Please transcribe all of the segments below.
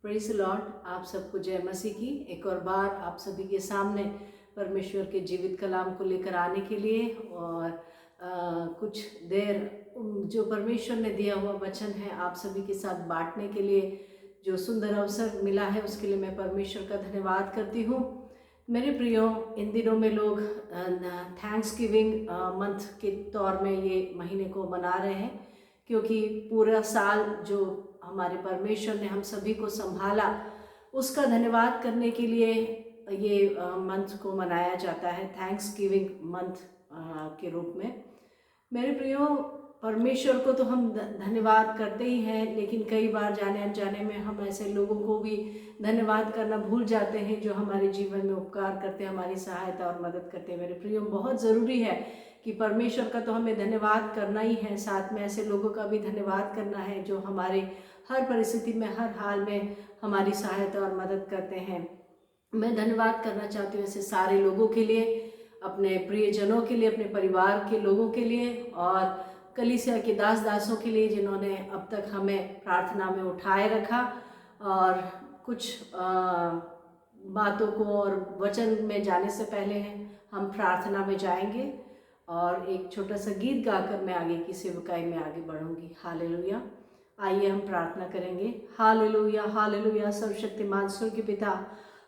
Praise the Lord. आप सबको जय मसीह की। एक और बार आप सभी के सामने परमेश्वर के जीवित कलाम को लेकर आने के लिए और कुछ देर जो परमेश्वर ने दिया हुआ वचन है आप सभी के साथ बांटने के लिए जो सुंदर अवसर मिला है उसके लिए मैं परमेश्वर का धन्यवाद करती हूँ। मेरे प्रियो, इन दिनों में लोग थैंक्स गिविंग मंथ के तौर में ये महीने को मना रहे हैं, क्योंकि पूरा साल जो हमारे परमेश्वर ने हम सभी को संभाला उसका धन्यवाद करने के लिए ये मंथ को मनाया जाता है, थैंक्स गिविंग मंथ के रूप में। मेरे प्रियो, परमेश्वर को तो हम धन्यवाद करते ही हैं, लेकिन कई बार जाने अनजाने में हम ऐसे लोगों को भी धन्यवाद करना भूल जाते हैं जो हमारे जीवन में उपकार करते हैं, हमारी सहायता और मदद करते हैं। मेरे प्रियो, बहुत ज़रूरी है कि परमेश्वर का तो हमें धन्यवाद करना ही है, साथ में ऐसे लोगों का भी धन्यवाद करना है जो हमारे हर परिस्थिति में, हर हाल में हमारी सहायता और मदद करते हैं। मैं धन्यवाद करना चाहती हूँ ऐसे सारे लोगों के लिए, अपने प्रियजनों के लिए, अपने परिवार के लोगों के लिए और कलीसिया के दासों के लिए जिन्होंने अब तक हमें प्रार्थना में उठाए रखा। और कुछ बातों को और वचन में जाने से पहले हम प्रार्थना में जाएंगे और एक छोटा सा गीत गाकर मैं आगे की सेवकाई में आगे बढ़ूंगी। हालेलुया। आइए हम प्रार्थना करेंगे। Hallelujah, hallelujah. सर्वशक्तिमान स्वर्गीय पिता,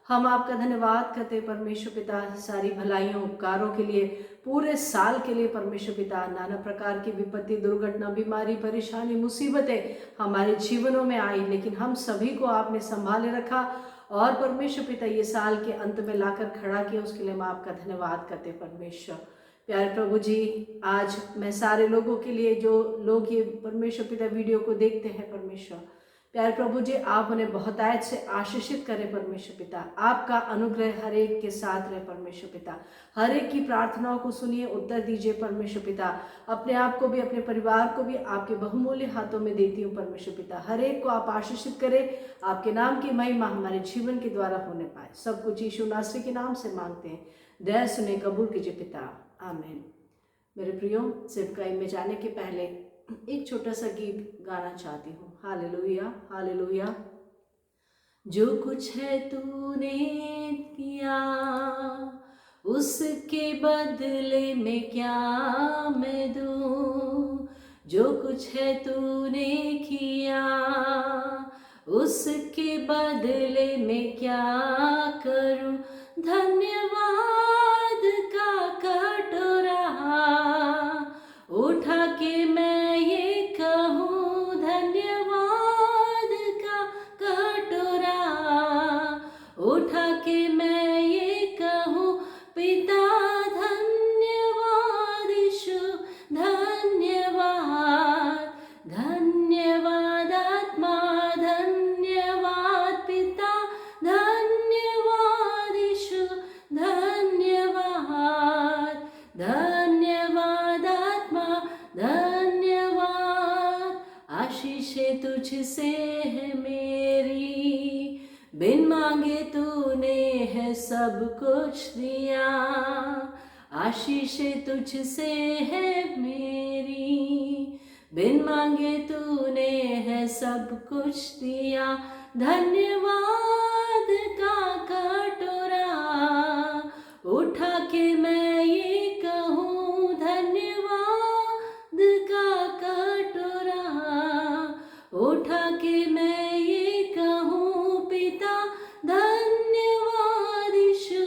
हम आपका धन्यवाद करते परमेश्वर पिता सारी भलाइयों उपकारों के लिए, पूरे साल के लिए। परमेश्वर पिता, नाना प्रकार की विपत्ति, दुर्घटना, बीमारी, परेशानी, मुसीबतें हमारे जीवनों में आई, लेकिन हम सभी को आपने संभाले रखा और परमेश्वर पिता ये साल के अंत में लाकर खड़ा किया, उसके लिए हम आपका धन्यवाद करते परमेश्वर। प्यारे प्रभु जी, आज मैं सारे लोगों के लिए जो लोग ये परमेश्वर पिता वीडियो को देखते हैं परमेश्वर, प्यारे प्रभु जी, आप उन्हें बहुतायत से आशीषित करें परमेश्वर पिता। आपका अनुग्रह हर एक के साथ रहे परमेश्वर पिता। हर एक की प्रार्थनाओं को सुनिए, उत्तर दीजिए परमेश्वर पिता। अपने आप को भी, अपने परिवार को भी आपके बहुमूल्य हाथों में देती हूँ परमेश्वर पिता। हर एक को आप आशीषित करें, आपके नाम की महिमा हमारे जीवन के द्वारा होने पाए। सब कुछ यीशु नासरी के नाम से मांगते हैं, दया सुने, कबूल कीजिए पिता, आमीन। मेरे प्रियो, सेवकाई में जाने के पहले एक छोटा सा गीत गाना चाहती हूँ। Hallelujah, hallelujah. जो कुछ है तूने किया उसके बदले में क्या मैं दूँ। जो कुछ है तूने किया उसके बदले में क्या करूँ। धन्यवाद का कटोरा उठा के मैं ये कहूँ, धन्यवाद का कटोरा उठा के मैं ये कहूँ। पिता धन्यवाद, यीशु धन्यवाद, धन्यवाद आत्मा धन्यवाद, पिता धन्यवाद, यीशु धन्यवाद, धन्यवाद आत्मा धन्यवाद। आशीषें तुझसे है मेरी, बिन मांगे तूने है सब कुछ दिया। आशीषें तुझसे है मेरी, बिन मांगे तूने है सब कुछ दिया। धन्यवाद का कटोरा उठा के मैं ये कहूँ, धन्यवाद का कटोरा उठा के मैं ये कहूँ। पिता धन्यवाद, यीशु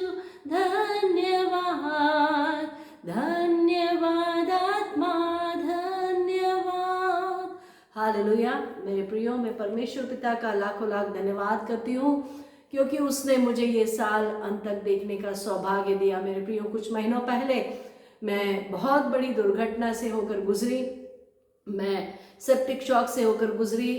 धन्यवाद, धन्यवाद आत्मा धन्यवाद। हालेलुया। मेरे प्रियो, मैं परमेश्वर पिता का लाखों लाख धन्यवाद करती हूँ, क्योंकि उसने मुझे ये साल अंत तक देखने का सौभाग्य दिया। मेरे प्रियो, कुछ महीनों पहले मैं बहुत बड़ी दुर्घटना से होकर गुजरी। मैं सेप्टिक शॉक से होकर गुजरी,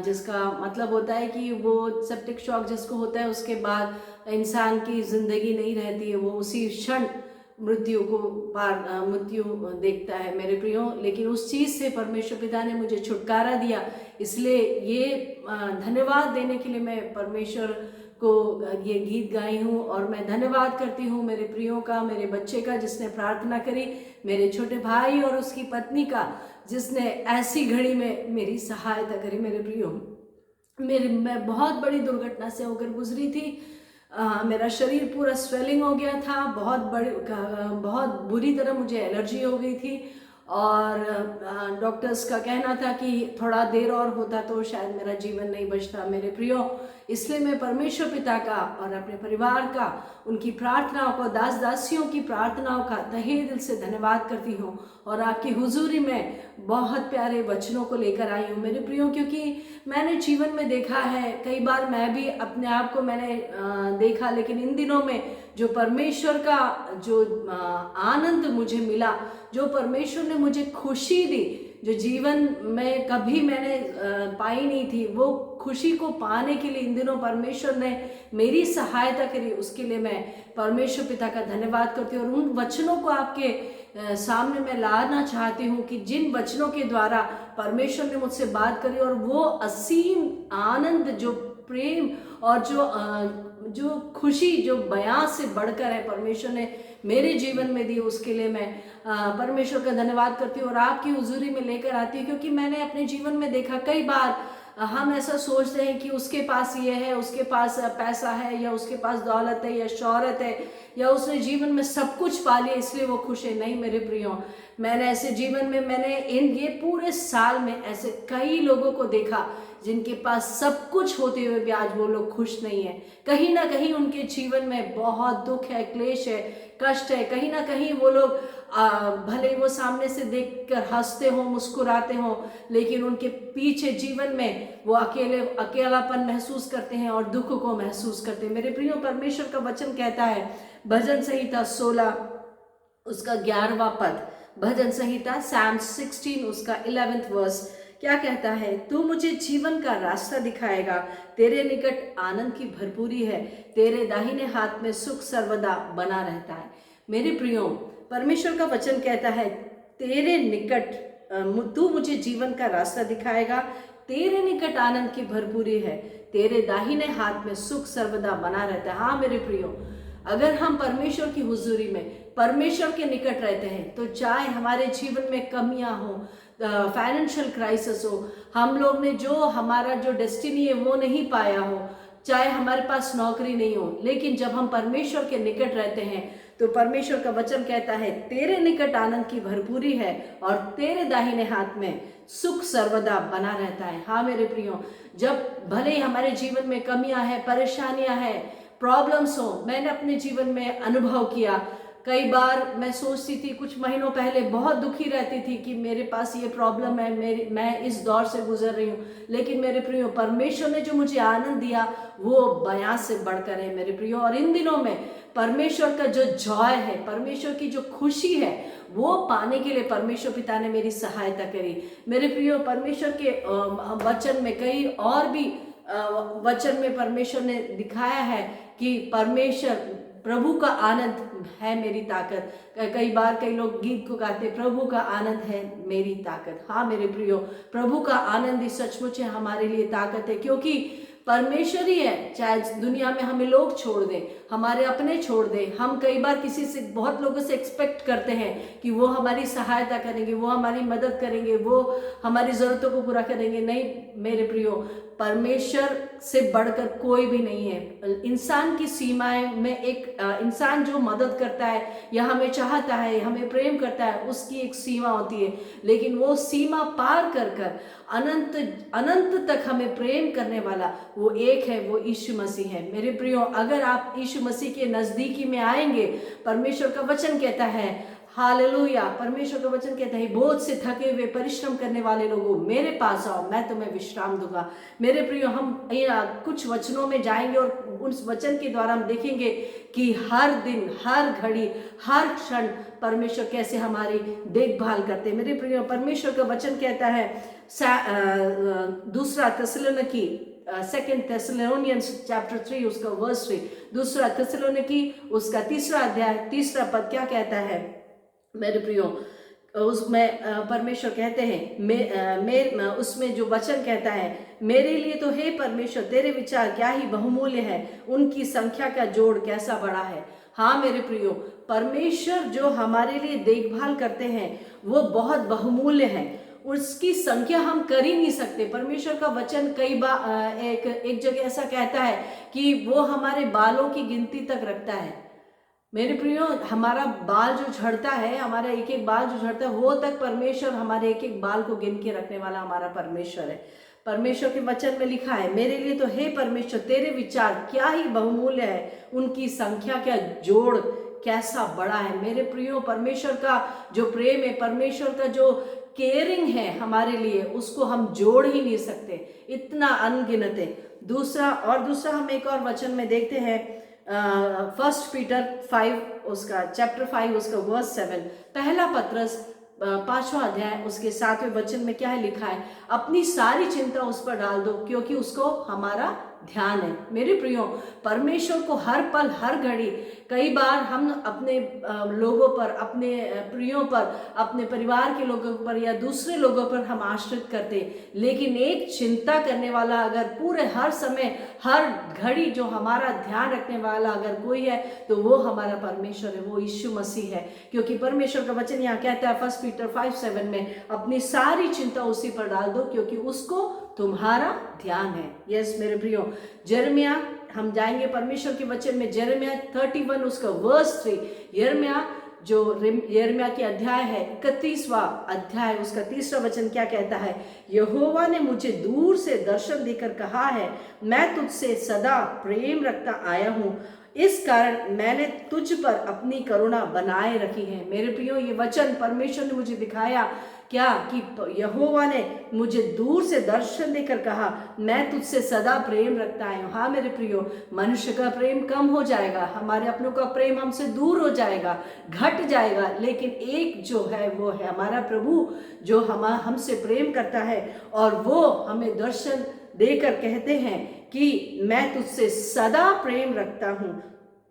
जिसका मतलब होता है कि वो सेप्टिक शॉक जिसको होता है उसके बाद इंसान की ज़िंदगी नहीं रहती है, वो उसी क्षण मृत्यु देखता है मेरे प्रियो। लेकिन उस चीज़ से परमेश्वर पिता ने मुझे छुटकारा दिया, इसलिए ये धन्यवाद देने के लिए मैं परमेश्वर को ये गीत गाई हूँ। और मैं धन्यवाद करती हूँ मेरे प्रियों का, मेरे बच्चे का जिसने प्रार्थना करी, मेरे छोटे भाई और उसकी पत्नी का जिसने ऐसी घड़ी में मेरी सहायता करी। मेरे प्रियो, मैं बहुत बड़ी दुर्घटना से होकर गुजरी थी। मेरा शरीर पूरा स्वेलिंग हो गया था, बहुत बुरी तरह मुझे एलर्जी हो गई थी और डॉक्टर्स का कहना था कि थोड़ा देर और होता तो शायद मेरा जीवन नहीं बचता। मेरे प्रियो, इसलिए मैं परमेश्वर पिता का और अपने परिवार का, उनकी प्रार्थनाओं को, दास दासियों की प्रार्थनाओं का तहे दिल से धन्यवाद करती हूँ और आपकी हुजूरी में बहुत प्यारे वचनों को लेकर आई हूँ मेरे प्रियो, क्योंकि मैंने जीवन में देखा है, कई बार मैं भी अपने आप को मैंने देखा, लेकिन इन दिनों में जो परमेश्वर का जो आनंद मुझे मिला, जो परमेश्वर ने मुझे खुशी दी, जो जीवन में कभी मैंने पाई नहीं थी, वो खुशी को पाने के लिए इन दिनों परमेश्वर ने मेरी सहायता करी। उसके लिए मैं परमेश्वर पिता का धन्यवाद करती हूँ और उन वचनों को आपके सामने मैं लाना चाहती हूँ कि जिन वचनों के द्वारा परमेश्वर ने मुझसे बात करी और वो असीम आनंद, जो प्रेम और जो खुशी जो बयां से बढ़कर है परमेश्वर ने मेरे जीवन में दी, उसके लिए मैं परमेश्वर का धन्यवाद करती हूँ और आपकी हुजूरी में लेकर आती हूँ। क्योंकि मैंने अपने जीवन में देखा, कई बार हम ऐसा सोचते हैं कि उसके पास ये है, उसके पास पैसा है, या उसके पास दौलत है, या शोहरत है, या उसने जीवन में सब कुछ पा लिया इसलिए वो खुश है। नहीं मेरे प्रियो, मैंने ऐसे जीवन में ये पूरे साल में ऐसे कई लोगों को देखा जिनके पास सब कुछ होते हुए भी आज वो लोग खुश नहीं है। कहीं ना कहीं उनके जीवन में बहुत दुख है, क्लेश है, कष्ट है। कहीं ना कहीं वो लोग भले वो सामने से देखकर हंसते हो, मुस्कुराते हो, लेकिन उनके पीछे जीवन में वो अकेलापन महसूस करते हैं और दुख को महसूस करते हैं। मेरे प्रियो, परमेश्वर का वचन कहता है, भजन संहिता 16 उसका 11वां पद, भजन संहिता Psalm 16 उसका 11th वर्स क्या कहता है? तू मुझे जीवन का रास्ता दिखाएगा, तेरे निकट आनंद की भरपूरी है, तेरे दाहिने हाथ में सुख सर्वदा बना रहता है। मेरे प्रियो, परमेश्वर का वचन कहता है, तेरे निकट तू मुझे जीवन का रास्ता दिखाएगा, तेरे निकट आनंद की भरपूरी है, तेरे दाहिने हाथ में सुख सर्वदा बना रहता है। हाँ मेरे प्रियो, अगर हम परमेश्वर की हुजूरी में, परमेश्वर के निकट रहते हैं, तो चाहे हमारे जीवन में कमियां हो, फाइनेंशियल क्राइसिस हो, हम लोग ने जो हमारा जो डेस्टिनी है वो नहीं पाया हो, चाहे हमारे पास नौकरी नहीं हो, लेकिन जब हम परमेश्वर के निकट रहते हैं तो परमेश्वर का वचन कहता है, तेरे निकट आनंद की भरपूरी है और तेरे दाहिने हाथ में सुख सर्वदा बना रहता है। हाँ मेरे प्रियो, जब भले ही हमारे जीवन में कमियां हैं, परेशानियां हैं, प्रॉब्लम्स हो, मैंने अपने जीवन में अनुभव किया। कई बार मैं सोचती थी, कुछ महीनों पहले बहुत दुखी रहती थी कि मेरे पास ये प्रॉब्लम है, मैं इस दौर से गुजर रही हूँ, लेकिन मेरे प्रियो, परमेश्वर ने जो मुझे आनंद दिया वो बयां से बढ़कर है मेरे प्रियो। और इन दिनों में परमेश्वर का जो जॉय है, परमेश्वर की जो खुशी है, वो पाने के लिए परमेश्वर पिता ने मेरी सहायता करी। मेरे प्रियो, परमेश्वर के वचन में कई और भी वचन में परमेश्वर ने दिखाया है कि परमेश्वर, प्रभु का आनंद है मेरी ताकत। कई बार कई लोग गीत को गाते, प्रभु का आनंद है मेरी ताकत। हाँ मेरे प्रियो, प्रभु का आनंद ही सचमुच है हमारे लिए ताकत है, क्योंकि परमेश्वर ही है। चाहे दुनिया में हमें लोग छोड़ दें, हमारे अपने छोड़ दें, हम कई बार किसी से, बहुत लोगों से एक्सपेक्ट करते हैं कि वो हमारी सहायता करेंगे, वो हमारी मदद करेंगे, वो हमारी ज़रूरतों को पूरा करेंगे। नहीं मेरे प्रियो, परमेश्वर से बढ़कर कोई भी नहीं है। इंसान की सीमाएं में एक इंसान जो मदद करता है या हमें चाहता है, हमें प्रेम करता है, उसकी एक सीमा होती है, लेकिन वो सीमा पार कर कर अनंत अनंत तक हमें प्रेम करने वाला वो एक है, वो यीशु मसीह है। मेरे प्रियो, अगर आप यीशु मसीह के नजदीकी में आएंगे, परमेश्वर का वचन कहता है, हालेलुया, परमेश्वर का वचन कहता है, बोझ से थके हुए परिश्रम करने वाले लोगों मेरे पास आओ, मैं तुम्हें विश्राम दूंगा। मेरे प्रियो, हम कुछ वचनों में जाएंगे और उस वचन के द्वारा हम देखेंगे कि हर दिन, हर घड़ी, हर क्षण परमेश्वर कैसे हमारी देखभाल करते हैं। मेरे प्रियो, परमेश्वर का वचन कहता है, दूसरा थिस्सलुनीकी, 2 Thessalonians chapter 3 उसका वर्स 3, दूसरा थिस्सलुनीकी उसका 3रा अध्याय 3रा पद क्या कहता है? मेरे प्रियो, उसमें परमेश्वर कहते हैं, उसमें जो वचन कहता है, मेरे लिए तो हे परमेश्वर तेरे विचार क्या ही बहुमूल्य है, उनकी संख्या का जोड़ कैसा बड़ा है। हाँ मेरे प्रियो, परमेश्वर जो हमारे लिए देखभाल करते हैं वो बहुत बहुमूल्य है। उसकी संख्या हम कर ही नहीं सकते। परमेश्वर का वचन कई बार एक जगह ऐसा कहता है कि वो हमारे बालों की गिनती तक रखता है। मेरे प्रियो, हमारा बाल जो झड़ता है, हमारा एक एक बाल जो झड़ता है, वो तक परमेश्वर, हमारे एक एक बाल को गिन के रखने वाला हमारा परमेश्वर है। परमेश्वर के वचन में लिखा है, मेरे लिए तो हे परमेश्वर तेरे विचार क्या ही बहुमूल्य है, उनकी संख्या क्या, जोड़ कैसा बड़ा है। मेरे प्रियो, परमेश्वर का जो प्रेम है, परमेश्वर का जो केयरिंग है हमारे लिए, उसको हम जोड़ ही नहीं सकते, इतना अनगिनत है। दूसरा हम एक और वचन में देखते हैं, 1 पीटर 5 उसका चैप्टर 5 उसका वर्स 7, पहला पत्रस 5वां अध्याय उसके 7वें वचन में क्या है लिखा है, अपनी सारी चिंता उस पर डाल दो क्योंकि उसको हमारा ध्यान है। मेरे प्रियो, परमेश्वर को हर पल हर घड़ी, कई बार हम अपने लोगों पर, अपने प्रियों पर, अपने परिवार के लोगों पर या दूसरे लोगों पर हम आश्रित करते, लेकिन एक चिंता करने वाला अगर पूरे हर समय हर घड़ी जो हमारा ध्यान रखने वाला अगर कोई है तो वो हमारा परमेश्वर है, वो यीशु मसीह है। क्योंकि परमेश्वर का वचन यहाँ कहता है 1 पीटर 5:7 में, अपनी सारी चिंता उसी पर डाल दो क्योंकि उसको तुम्हारा ध्यान है। यस मेरे प्रियो, यिर्मयाह, हम जाएंगे परमेश्वर के वचन में, यिर्मयाह 31 उसका वर्स 3, यिर्मयाह की अध्याय है 31वां अध्याय उसका 3रा वचन क्या कहता है, यहोवा ने मुझे दूर से दर्शन देकर कहा है, मैं तुझसे सदा प्रेम रखता आया हूँ, इस कारण मैंने तुझ पर अपनी करुणा बनाए रखी है। मेरे प्रियो, ये वचन परमेश्वर ने मुझे दिखाया क्या कि यहोवा ने मुझे दूर से दर्शन देकर कहा, मैं तुझसे सदा प्रेम रखता आया हूँ। हाँ मेरे प्रियो, मनुष्य का प्रेम कम हो जाएगा, हमारे अपनों का प्रेम हमसे दूर हो जाएगा, घट जाएगा, लेकिन एक जो है वो है हमारा प्रभु, जो हमसे प्रेम करता है और वो हमें दर्शन देकर कहते हैं कि मैं तुझसे सदा प्रेम रखता हूँ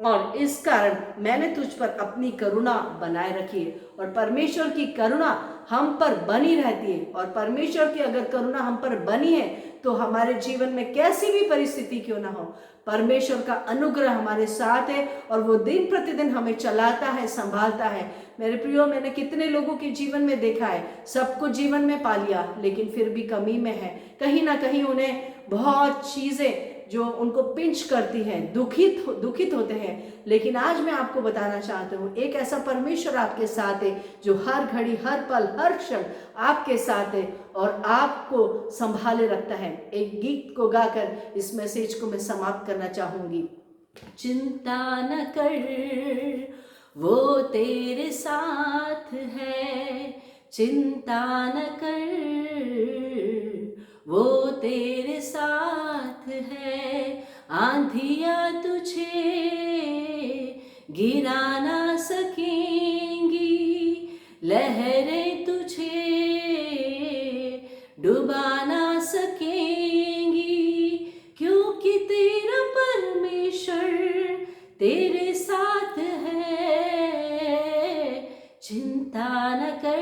और इस कारण मैंने तुझ पर अपनी करुणा बनाए रखी है। और परमेश्वर की करुणा हम पर बनी रहती है, और परमेश्वर की अगर करुणा हम पर बनी है तो हमारे जीवन में कैसी भी परिस्थिति क्यों ना हो, परमेश्वर का अनुग्रह हमारे साथ है और वो दिन प्रतिदिन हमें चलाता है, संभालता है। मेरे प्रियो, मैंने कितने लोगों के जीवन में देखा है, सब कुछ जीवन में पा लिया लेकिन फिर भी कमी में है, कहीं ना कहीं उन्हें बहुत चीजें जो उनको पिंच करती हैं, दुखित होते हैं। लेकिन आज मैं आपको बताना चाहती हूँ, एक ऐसा परमेश्वर आपके साथ है जो हर घड़ी, हर पल, हर क्षण आपके साथ है और आपको संभाले रखता है। एक गीत को गाकर इस मैसेज को मैं समाप्त करना चाहूंगी। चिंता न कर, वो तेरे साथ है, चिंता न कर, वो तेरे साथ है, आंधियां तुझे गिरा ना सकेंगी, लहरें तुझे डुबा ना सकेंगी, क्योंकि तेरा परमेश्वर तेरे साथ है, चिंता न कर,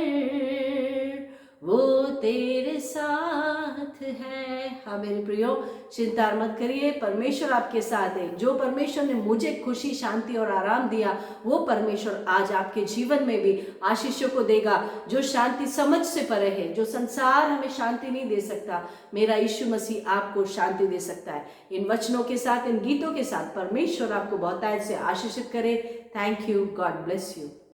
वो तेरे साथ है। हाँ मेरे प्रियो, चिंता मत करिए, परमेश्वर आपके साथ है। जो परमेश्वर ने मुझे खुशी, शांति और आराम दिया, वो परमेश्वर आज आपके जीवन में भी आशीषों को देगा, जो शांति समझ से परे है, जो संसार हमें शांति नहीं दे सकता, मेरा यीशु मसीह आपको शांति दे सकता है। इन वचनों के साथ, इन गीतों के साथ परमेश्वर आपको बहुतायत से आशीषित करे। Thank you, God bless you.